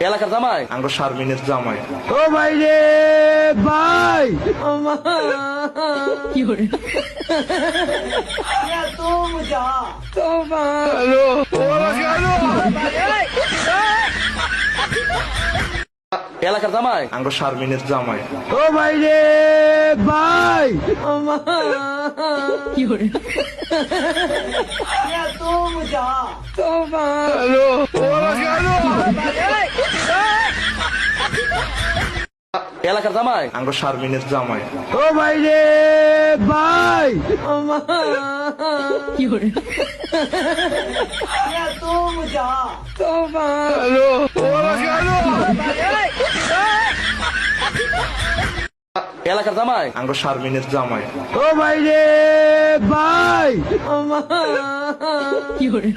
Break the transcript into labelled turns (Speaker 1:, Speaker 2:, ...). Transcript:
Speaker 1: এলাকার জামাই
Speaker 2: আঙ্গো শারমিনের জামাই।
Speaker 3: ও ভাই রে ভাই
Speaker 4: কি করে
Speaker 1: এলাকার জামাই
Speaker 2: আঙ্গো শারমিনের জামাই।
Speaker 3: ও ভাই রে ভাই
Speaker 4: কি করে
Speaker 1: এলাকার জামাই
Speaker 2: আঙ্গো শারমিনের জামাই।
Speaker 3: ও ভাই রে ভাই
Speaker 4: কি করে
Speaker 1: এলাকার জামাই
Speaker 2: আঙ্গো শারমিনের জামাই।
Speaker 3: ও ভাই রে ভাই
Speaker 4: কি করে